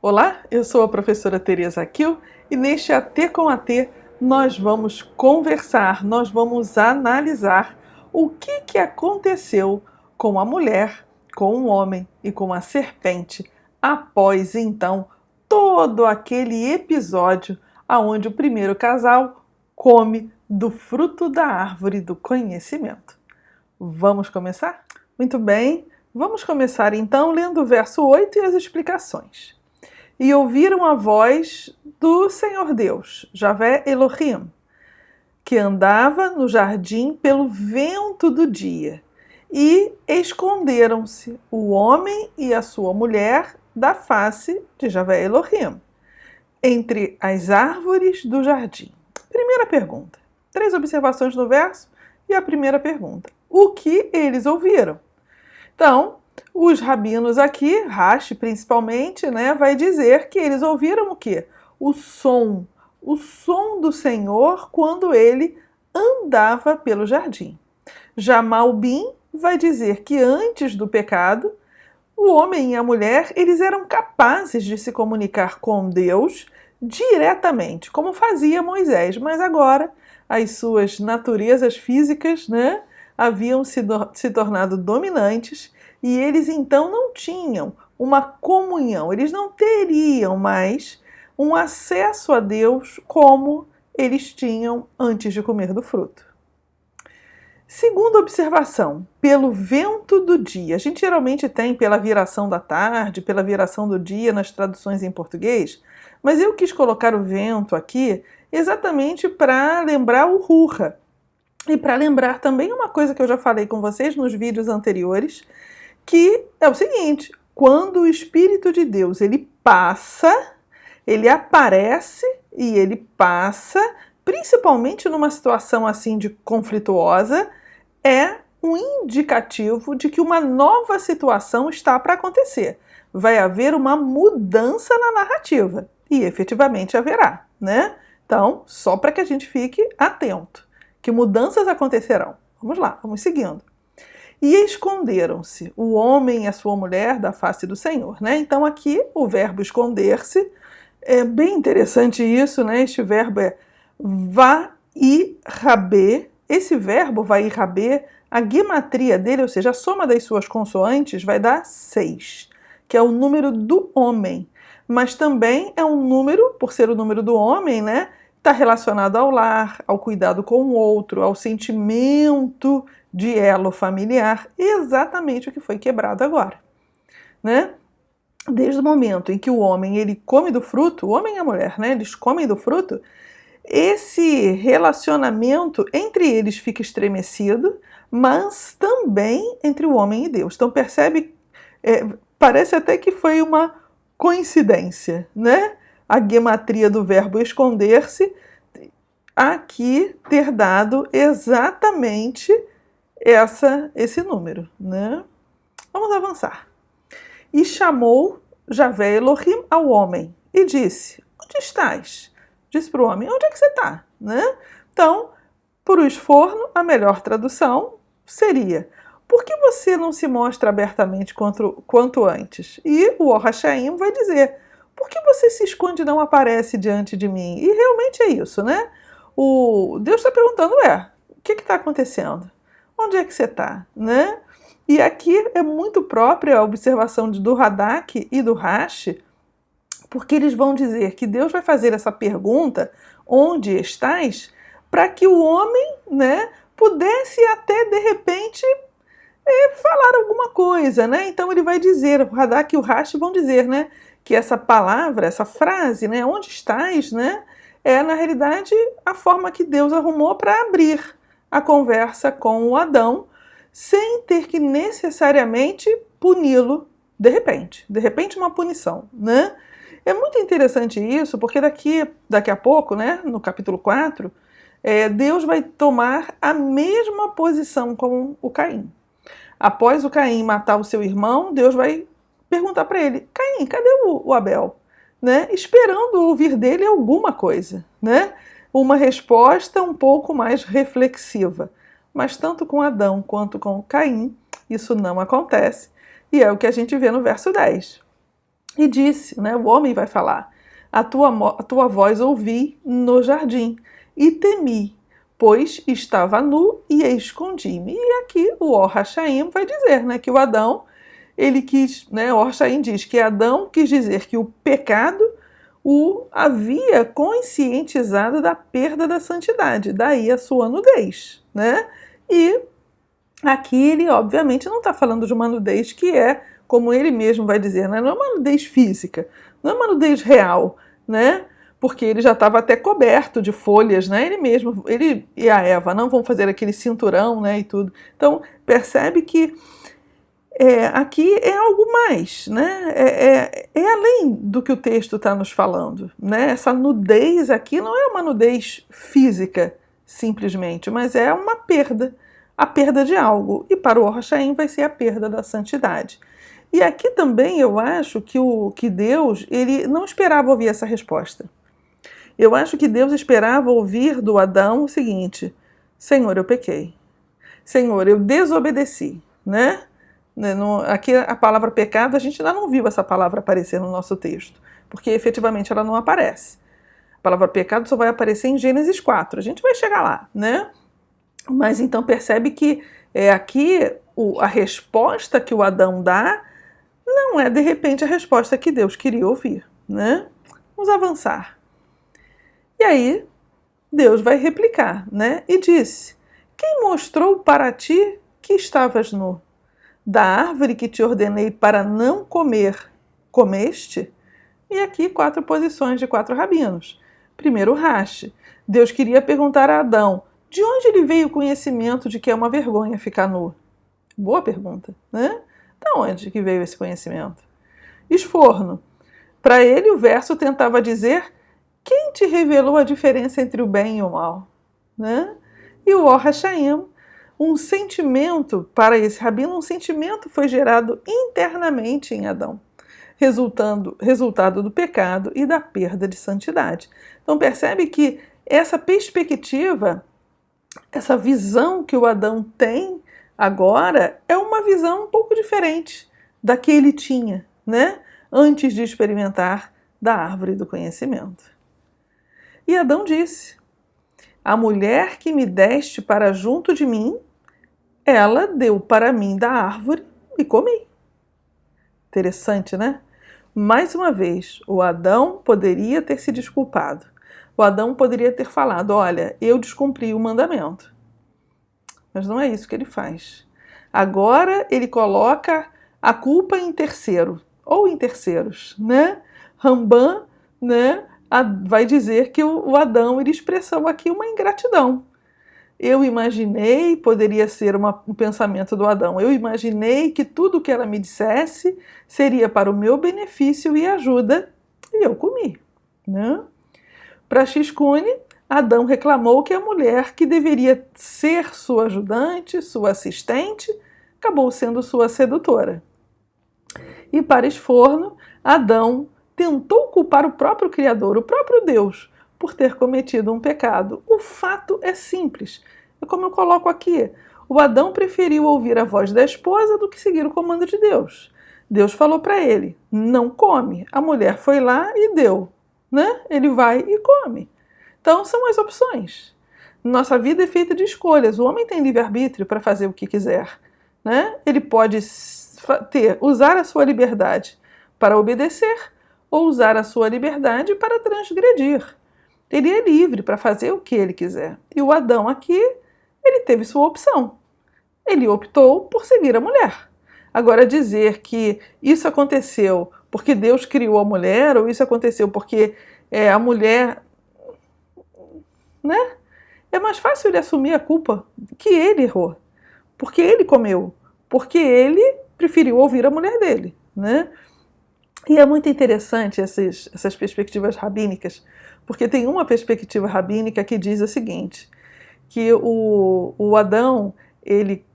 Olá, eu sou a professora Tereza Kiel e neste AT com AT nós vamos conversar, nós vamos analisar o que aconteceu com a mulher, com o homem e com a serpente após então todo aquele episódio onde o primeiro casal come do fruto da árvore do conhecimento. Vamos começar? Muito bem, vamos começar então lendo o verso 8 e as explicações. E ouviram a voz do Senhor Deus, Javé Elohim, que andava no jardim pelo vento do dia. E esconderam-se o homem e a sua mulher da face de Javé Elohim, entre as árvores do jardim. Primeira pergunta. 3 observações no verso e a primeira pergunta. O que eles ouviram? Então, os rabinos aqui, Rashi principalmente, vai dizer que eles ouviram o quê? O som do Senhor quando ele andava pelo jardim. Já Malbim vai dizer que antes do pecado, o homem e a mulher, eles eram capazes de se comunicar com Deus diretamente, como fazia Moisés, mas agora as suas naturezas físicas, haviam se tornado dominantes e eles então não tinham uma comunhão, eles não teriam mais um acesso a Deus como eles tinham antes de comer do fruto. Segunda observação, pelo vento do dia. A gente geralmente tem pela viração da tarde, pela viração do dia nas traduções em português, mas eu quis colocar o vento aqui exatamente para lembrar o Ruha. E para lembrar também uma coisa que eu já falei com vocês nos vídeos anteriores, que é o seguinte: quando o Espírito de Deus ele passa, ele aparece e ele passa, principalmente numa situação assim de conflituosa, é um indicativo de que uma nova situação está para acontecer. Vai haver uma mudança na narrativa e efetivamente haverá, Então, só para que a gente fique atento. Que mudanças acontecerão? Vamos lá, vamos seguindo. E esconderam-se o homem e a sua mulher da face do Senhor, Então aqui o verbo esconder-se, é bem interessante isso, Este verbo é vai-rabê. Esse verbo vai-rabê, a guimatria dele, ou seja, a soma das suas consoantes vai dar 6, que é o número do homem. Mas também é um número, por ser o número do homem, está relacionado ao lar, ao cuidado com o outro, ao sentimento de elo familiar, exatamente o que foi quebrado agora, Desde o momento em que o homem ele come do fruto, o homem e a mulher, eles comem do fruto, esse relacionamento entre eles fica estremecido, mas também entre o homem e Deus. Então percebe, parece até que foi uma coincidência, A gematria do verbo esconder-se aqui ter dado exatamente esse número, Vamos avançar. E chamou Javé Elohim ao homem e disse: onde estás? Disse para o homem: onde é que você está? Então, por o esforno, a melhor tradução seria: por que você não se mostra abertamente quanto antes? E o Or-Hashaim vai dizer: por que você se esconde e não aparece diante de mim? E realmente é isso, O Deus está perguntando: o que está acontecendo? Onde é que você está? E aqui é muito própria a observação do Radak e do Rashi, porque eles vão dizer que Deus vai fazer essa pergunta, onde estás, para que o homem, pudesse até, de repente, falar alguma coisa, Então ele vai dizer, o Radak e o Rashi vão dizer, que essa palavra, essa frase, onde estás, é, na realidade, a forma que Deus arrumou para abrir a conversa com o Adão, sem ter que necessariamente puni-lo de repente uma punição, É muito interessante isso, porque daqui a pouco, no capítulo 4, Deus vai tomar a mesma posição com o Caim. Após o Caim matar o seu irmão, Deus vai perguntar para ele: Caim, cadê o Abel? Esperando ouvir dele alguma coisa, Uma resposta um pouco mais reflexiva. Mas tanto com Adão quanto com Caim, isso não acontece. E é o que a gente vê no verso 10. E disse, né, o homem vai falar, a tua voz ouvi no jardim e temi, pois estava nu e escondi-me. E aqui o Or Hashaim vai dizer, né, que o Adão, ele quis, né, o Or Hashaim diz que Adão quis dizer que o pecado o havia conscientizado da perda da santidade, daí a sua nudez, né? E aqui ele, obviamente, não está falando de uma nudez que é, como ele mesmo vai dizer, né? Não é uma nudez física, não é uma nudez real, né? Porque ele já estava até coberto de folhas, né? Ele mesmo, ele e a Eva não vão fazer aquele cinturão, né? E tudo. Então, percebe que aqui é algo mais, né? É além do que o texto está nos falando, né? Essa nudez aqui não é uma nudez física, simplesmente, mas é uma perda, a perda de algo. E para o Or Hashaim vai ser a perda da santidade. E aqui também eu acho que Deus, ele não esperava ouvir essa resposta. Eu acho que Deus esperava ouvir do Adão o seguinte: Senhor, eu pequei. Senhor, eu desobedeci, né? Aqui a palavra pecado, a gente ainda não viu essa palavra aparecer no nosso texto, porque efetivamente ela não aparece. A palavra pecado só vai aparecer em Gênesis 4, a gente vai chegar lá, né? Mas então percebe que aqui a resposta que o Adão dá não é de repente a resposta que Deus queria ouvir, né? Vamos avançar. E aí Deus vai replicar, né? E disse: quem mostrou para ti que estavas nu? Da árvore que te ordenei para não comer, comeste? E aqui 4 posições de 4 rabinos. Primeiro, Rashi. Deus queria perguntar a Adão, de onde lhe veio o conhecimento de que é uma vergonha ficar nu? Boa pergunta, né? Da onde que veio esse conhecimento? Esforno. Para ele o verso tentava dizer, quem te revelou a diferença entre o bem e o mal? Né? E o Or Hashaim, um sentimento, para esse rabino, um sentimento foi gerado internamente em Adão, resultado do pecado e da perda de santidade. Então percebe que essa perspectiva, essa visão que o Adão tem agora, é uma visão um pouco diferente da que ele tinha, né? Antes de experimentar da árvore do conhecimento. E Adão disse, a mulher que me deste para junto de mim, ela deu para mim da árvore e comi. Interessante, né? Mais uma vez, o Adão poderia ter se desculpado. O Adão poderia ter falado, olha, eu descumpri o mandamento. Mas não é isso que ele faz. Agora ele coloca a culpa em terceiro, ou em terceiros, né? Rambam, né, vai dizer que o Adão ele expressou aqui uma ingratidão. Eu imaginei, poderia ser um pensamento do Adão, eu imaginei que tudo que ela me dissesse seria para o meu benefício e ajuda, e eu comi. Né? Para Shishkune, Adão reclamou que a mulher que deveria ser sua ajudante, sua assistente, acabou sendo sua sedutora. E para Esforno, Adão tentou culpar o próprio Criador, o próprio Deus, por ter cometido um pecado. O fato é simples. É como eu coloco aqui. O Adão preferiu ouvir a voz da esposa do que seguir o comando de Deus. Deus falou para ele, não come. A mulher foi lá e deu. Né? Ele vai e come. Então são as opções. Nossa vida é feita de escolhas. O homem tem livre-arbítrio para fazer o que quiser. Né? Ele pode usar a sua liberdade para obedecer ou usar a sua liberdade para transgredir. Ele é livre para fazer o que ele quiser. E o Adão aqui, ele teve sua opção. Ele optou por seguir a mulher. Agora dizer que isso aconteceu porque Deus criou a mulher, ou isso aconteceu porque a mulher... Né? É mais fácil ele assumir a culpa que ele errou. Porque ele comeu. Porque ele preferiu ouvir a mulher dele. Né? E é muito interessante essas perspectivas rabínicas, porque tem uma perspectiva rabínica que diz o seguinte, que o Adão,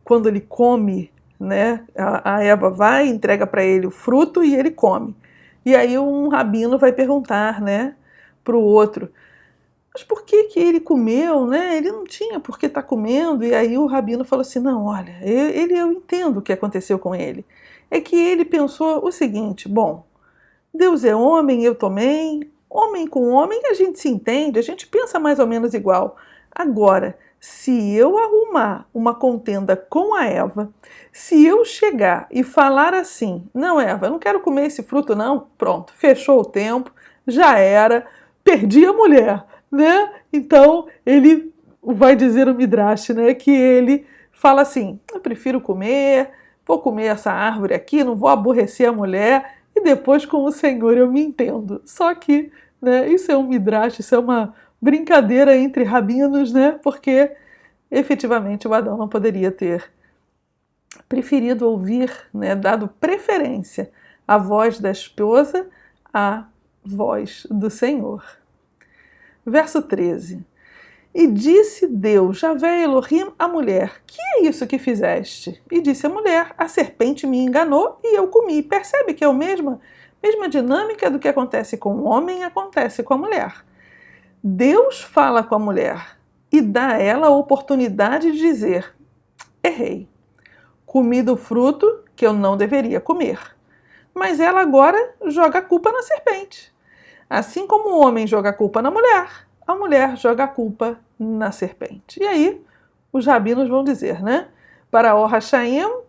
quando ele come, né, a Eva vai, entrega para ele o fruto e ele come. E aí um rabino vai perguntar, né, para o outro, mas por que ele comeu, né? Ele não tinha por que estar comendo. E aí o rabino falou assim, não, olha, eu entendo o que aconteceu com ele. É que ele pensou o seguinte, bom, Deus é homem, eu também. Homem com homem a gente se entende, a gente pensa mais ou menos igual. Agora, se eu arrumar uma contenda com a Eva, se eu chegar e falar assim, não, Eva, eu não quero comer esse fruto não, pronto, fechou o tempo, já era, perdi a mulher, né? Então, ele vai dizer o Midrash, né, que ele fala assim, eu prefiro comer, vou comer essa árvore aqui, não vou aborrecer a mulher, e depois com o Senhor eu me entendo. Só que, né, isso é um Midrash, isso é uma brincadeira entre rabinos, né, porque efetivamente o Adão não poderia ter preferido ouvir, né, dado preferência à voz da esposa à voz do Senhor. Verso 13. E disse Deus, Javé Elohim, à mulher, que é isso que fizeste? E disse a mulher, a serpente me enganou e eu comi. Percebe que é a mesma dinâmica do que acontece com o homem, acontece com a mulher. Deus fala com a mulher e dá a ela a oportunidade de dizer, errei, comi do fruto que eu não deveria comer. Mas ela agora joga a culpa na serpente. Assim como o homem joga a culpa na mulher, a mulher joga a culpa na serpente. E aí, os rabinos vão dizer, né? Para o Hashaim,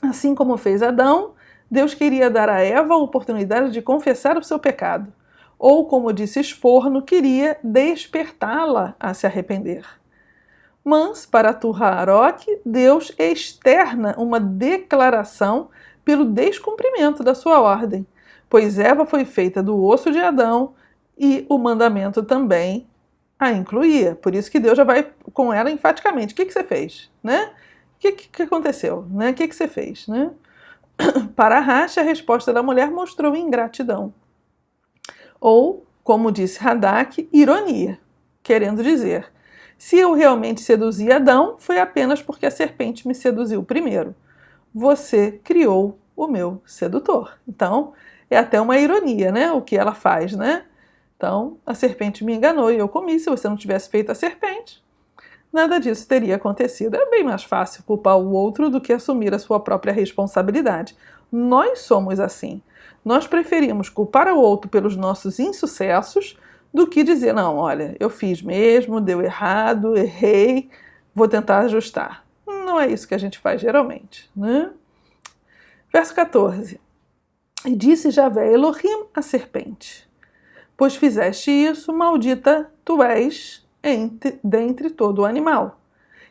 assim como fez Adão, Deus queria dar a Eva a oportunidade de confessar o seu pecado. Ou, como disse Esforno, queria despertá-la a se arrepender. Mas, para Tuharok, Deus externa uma declaração pelo descumprimento da sua ordem, pois Eva foi feita do osso de Adão e o mandamento também a incluía. Por isso que Deus já vai com ela enfaticamente. O que você fez? Né? O que aconteceu? Né? O que você fez? Né? Para Rashi, a resposta da mulher mostrou ingratidão. Ou, como disse Radak, ironia, querendo dizer, se eu realmente seduzi Adão, foi apenas porque a serpente me seduziu primeiro. Você criou o meu sedutor. Então, é até uma ironia, né? O que ela faz, né? Então, a serpente me enganou e eu comi. Se você não tivesse feito a serpente, nada disso teria acontecido. É bem mais fácil culpar o outro do que assumir a sua própria responsabilidade. Nós somos assim. Nós preferimos culpar o outro pelos nossos insucessos do que dizer, não, olha, eu fiz mesmo, deu errado, errei, vou tentar ajustar. Não é isso que a gente faz geralmente, né? Verso 14. E disse Javé Elohim à serpente, pois fizeste isso, maldita tu és dentre todo o animal,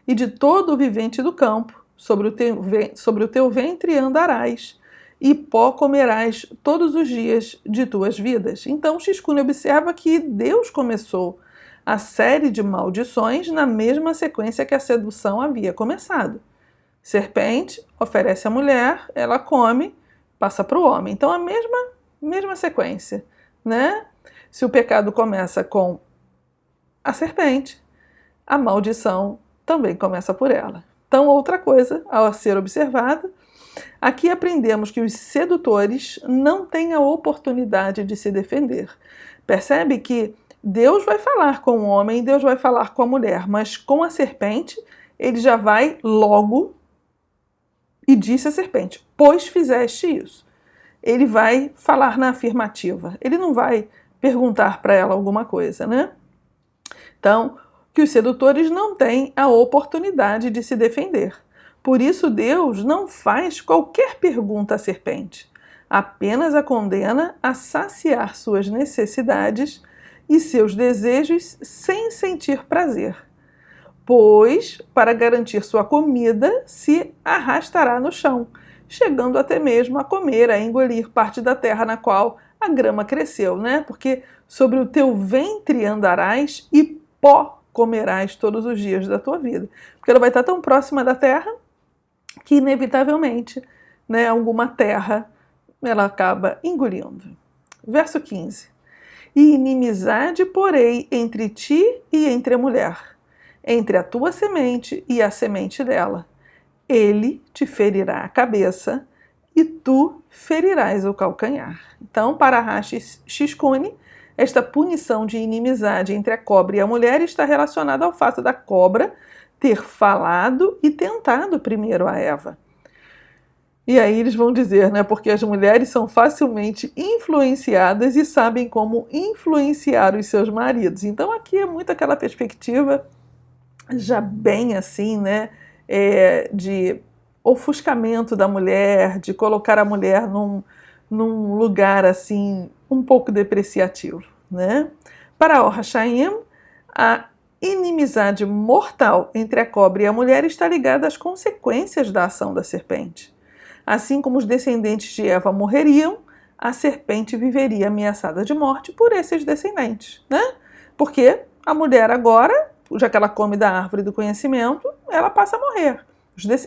e de todo o vivente do campo, sobre o teu ventre andarás, e pó comerás todos os dias de tuas vidas. Então Shishkuni observa que Deus começou a série de maldições na mesma sequência que a sedução havia começado. Serpente oferece à mulher, ela come, passa para o homem. Então a mesma sequência, né? Se o pecado começa com a serpente, a maldição também começa por ela. Então outra coisa a ser observada, aqui aprendemos que os sedutores não têm a oportunidade de se defender. Percebe que Deus vai falar com o homem, Deus vai falar com a mulher, mas com a serpente ele já vai logo e disse a serpente, pois fizeste isso. Ele vai falar na afirmativa, ele não vai perguntar para ela alguma coisa, né? Então, que os sedutores não têm a oportunidade de se defender. Por isso Deus não faz qualquer pergunta à serpente, apenas a condena a saciar suas necessidades e seus desejos sem sentir prazer, pois, para garantir sua comida, se arrastará no chão, chegando até mesmo a comer, a engolir parte da terra na qual a grama cresceu, né? Porque sobre o teu ventre andarás e pó comerás todos os dias da tua vida. Porque ela vai estar tão próxima da terra que, inevitavelmente, né, alguma terra ela acaba engolindo. Verso 15. E inimizade porei entre ti e entre a mulher, entre a tua semente e a semente dela. Ele te ferirá a cabeça e tu ferirás o calcanhar. Então, para Rashi Shishkuni, esta punição de inimizade entre a cobra e a mulher está relacionada ao fato da cobra ter falado e tentado primeiro a Eva. E aí eles vão dizer, né, porque as mulheres são facilmente influenciadas e sabem como influenciar os seus maridos. Então aqui é muito aquela perspectiva já bem assim, né, de ofuscamento da mulher, de colocar a mulher num lugar assim um pouco depreciativo, né? Para Or-Hashaim, a inimizade mortal entre a cobra e a mulher está ligada às consequências da ação da serpente. Assim como os descendentes de Eva morreriam, a serpente viveria ameaçada de morte por esses descendentes, né? Porque a mulher agora, já que ela come da árvore do conhecimento, ela passa a morrer.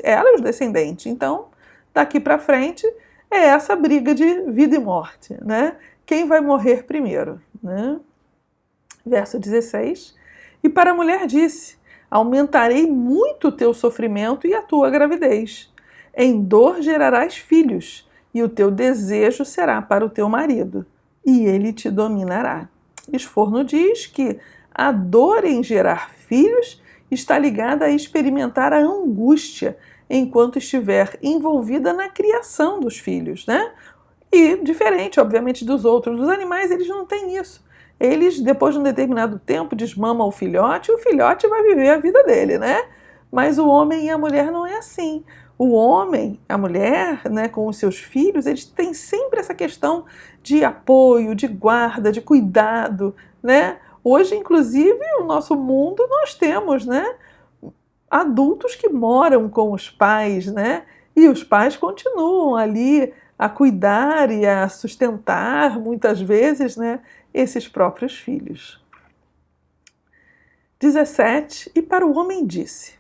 Ela e os descendentes. Então, daqui para frente, é essa briga de vida e morte, né? Quem vai morrer primeiro, né? Verso 16. E para a mulher disse: aumentarei muito o teu sofrimento e a tua gravidez. Em dor gerarás filhos, e o teu desejo será para o teu marido, e ele te dominará. Esforno diz que a dor em gerar filhos está ligada a experimentar a angústia enquanto estiver envolvida na criação dos filhos, né? E diferente, obviamente, dos outros. Os animais, eles não têm isso. Eles, depois de um determinado tempo, desmamam o filhote e o filhote vai viver a vida dele, né? Mas o homem e a mulher não é assim. O homem, a mulher, né, com os seus filhos, eles têm sempre essa questão de apoio, de guarda, de cuidado, né? Hoje, inclusive, no nosso mundo, nós temos, né, adultos que moram com os pais, né? E os pais continuam ali a cuidar e a sustentar, muitas vezes, né, esses próprios filhos. 17. E para o homem disse: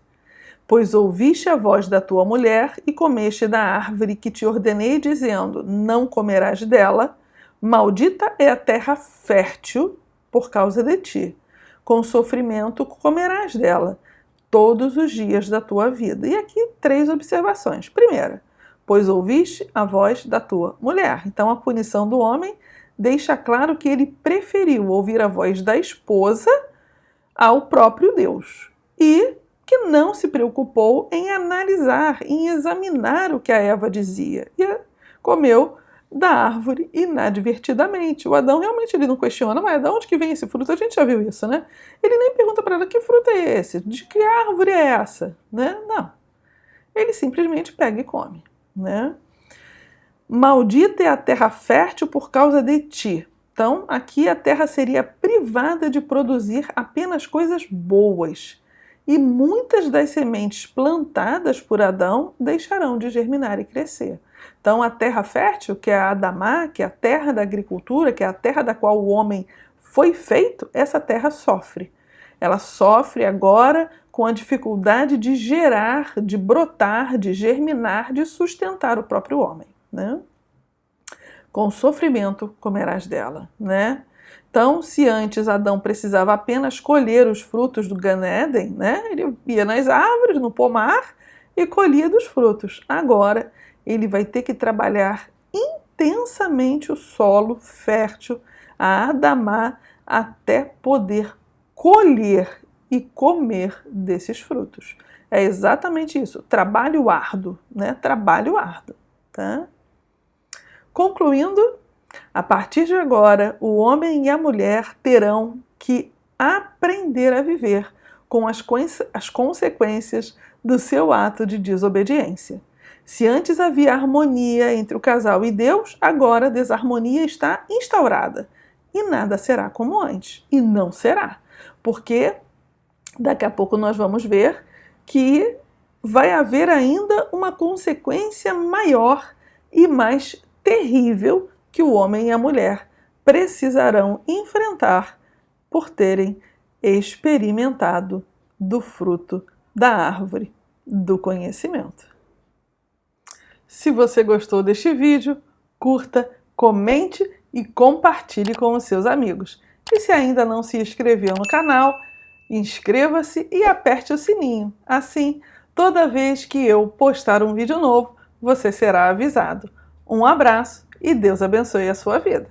pois ouviste a voz da tua mulher e comeste da árvore que te ordenei, dizendo: não comerás dela, maldita é a terra fértil por causa de ti. Com sofrimento comerás dela todos os dias da tua vida. E aqui 3 observações. Primeira, pois ouviste a voz da tua mulher. Então a punição do homem deixa claro que ele preferiu ouvir a voz da esposa ao próprio Deus. E que não se preocupou em analisar, em examinar o que a Eva dizia. E comeu da árvore inadvertidamente. O Adão realmente ele não questiona, mas de onde que vem esse fruto? A gente já viu isso, né? Ele nem pergunta para ela: que fruto é esse? De que árvore é essa? Né? Não. Ele simplesmente pega e come, né? Maldita é a terra fértil por causa de ti. Então, aqui a terra seria privada de produzir apenas coisas boas. E muitas das sementes plantadas por Adão deixarão de germinar e crescer. Então, a terra fértil, que é a Adamá, que é a terra da agricultura, que é a terra da qual o homem foi feito, essa terra sofre. Ela sofre agora com a dificuldade de gerar, de brotar, de germinar, de sustentar o próprio homem, né? Com sofrimento comerás dela, né? Então, se antes Adão precisava apenas colher os frutos do Gan Eden, né? Ele ia nas árvores, no pomar e colhia dos frutos. Agora, ele vai ter que trabalhar intensamente o solo fértil, a Adamá, até poder colher e comer desses frutos. É exatamente isso, trabalho árduo, né? Trabalho árduo, tá? Concluindo, a partir de agora, o homem e a mulher terão que aprender a viver com as consequências do seu ato de desobediência. Se antes havia harmonia entre o casal e Deus, agora a desarmonia está instaurada. E nada será como antes. E não será. Porque daqui a pouco nós vamos ver que vai haver ainda uma consequência maior e mais terrível que o homem e a mulher precisarão enfrentar por terem experimentado do fruto da árvore do conhecimento. Se você gostou deste vídeo, curta, comente e compartilhe com os seus amigos. E se ainda não se inscreveu no canal, inscreva-se e aperte o sininho. Assim, toda vez que eu postar um vídeo novo, você será avisado. Um abraço e Deus abençoe a sua vida.